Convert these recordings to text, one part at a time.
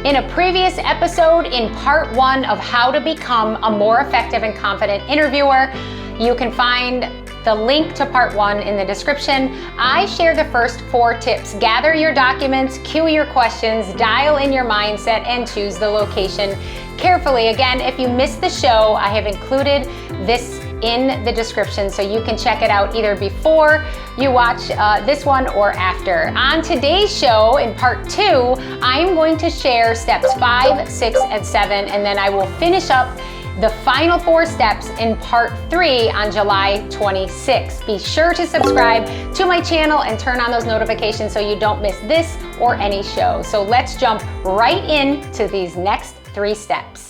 In a previous episode, in part 1 of how to become a more effective and confident interviewer, you can find the link to part 1 in the description. I share the first 4 tips. Gather your documents, cue your questions, dial in your mindset, and choose the location carefully. Again, if you missed the show, I have included this in the description so you can check it out either before you watch this one or after. On today's show, in part 2, I'm going to share steps 5, 6, and 7, and then I will finish up the final 4 steps in part 3 on July 26th. Be sure to subscribe to my channel and turn on those notifications so you don't miss this or any show. So let's jump right into these next 3 steps.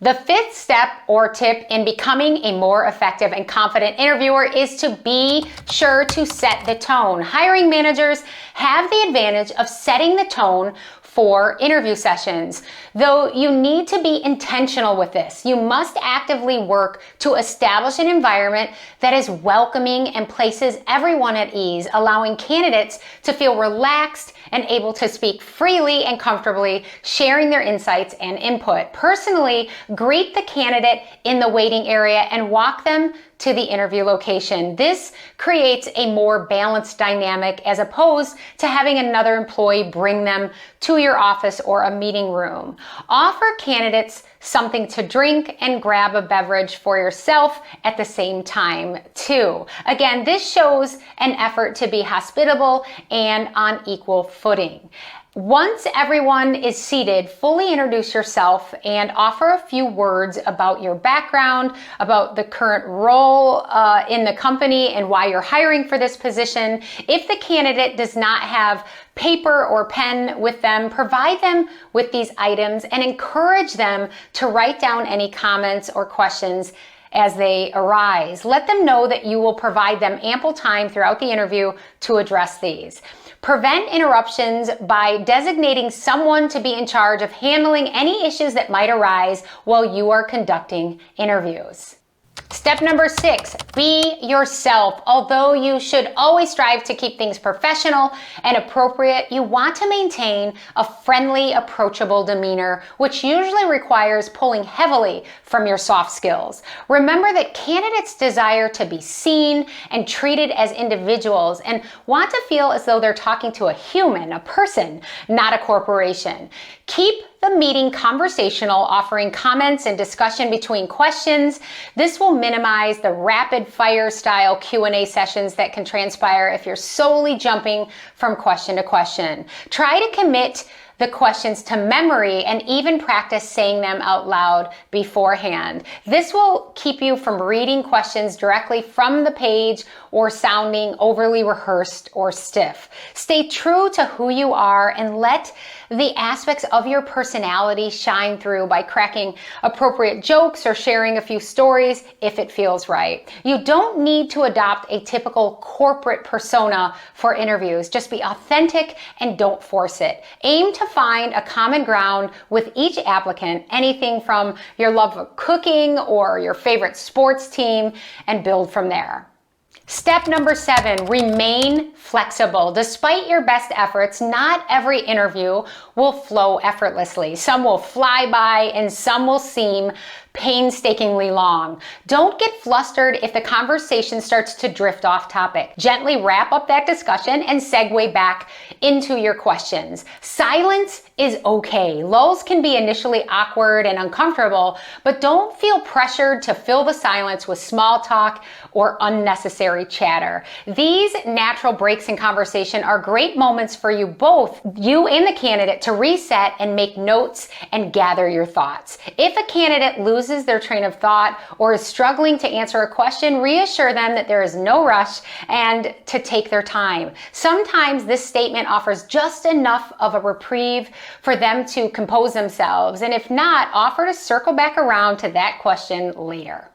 The 5th step or tip in becoming a more effective and confident interviewer is to be sure to set the tone. Hiring managers have the advantage of setting the tone for interview sessions. Though you need to be intentional with this, you must actively work to establish an environment that is welcoming and places everyone at ease, allowing candidates to feel relaxed and able to speak freely and comfortably, sharing their insights and input. Personally, greet the candidate in the waiting area and walk them to the interview location. This creates a more balanced dynamic as opposed to having another employee bring them to your office or a meeting room. Offer candidates something to drink and grab a beverage for yourself at the same time too. Again, this shows an effort to be hospitable and on equal footing. Once everyone is seated, fully introduce yourself and offer a few words about your background, about the current role in the company and why you're hiring for this position. If the candidate does not have paper or pen with them, provide them with these items and encourage them to write down any comments or questions as they arise. Let them know that you will provide them ample time throughout the interview to address these. Prevent interruptions by designating someone to be in charge of handling any issues that might arise while you are conducting interviews. Step number 6, be yourself. Although you should always strive to keep things professional and appropriate, you want to maintain a friendly, approachable demeanor, which usually requires pulling heavily from your soft skills. Remember that candidates desire to be seen and treated as individuals and want to feel as though they're talking to a human, a person, not a corporation. Keep the meeting conversational, offering comments and discussion between questions. This will minimize the rapid fire style Q&A sessions that can transpire if you're solely jumping from question to question. Try to commit the questions to memory and even practice saying them out loud beforehand. This will keep you from reading questions directly from the page or sounding overly rehearsed or stiff. Stay true to who you are and let the aspects of your personality shine through by cracking appropriate jokes or sharing a few stories if it feels right. You don't need to adopt a typical corporate persona for interviews. Just be authentic and don't force it. Aim to find a common ground with each applicant, anything from your love of cooking or your favorite sports team, and build from there. Step number 7, remain flexible. Despite your best efforts, not every interview will flow effortlessly. Some will fly by and some will seem painstakingly long. Don't get flustered if the conversation starts to drift off topic. Gently wrap up that discussion and segue back into your questions. Silence is okay. Lulls can be initially awkward and uncomfortable, but don't feel pressured to fill the silence with small talk or unnecessary chatter. These natural breaks in conversation are great moments for you both, you and the candidate, to reset and make notes and gather your thoughts. If a candidate loses their train of thought or is struggling to answer a question, reassure them that there is no rush and to take their time. Sometimes this statement offers just enough of a reprieve for them to compose themselves, and if not, offer to circle back around to that question later.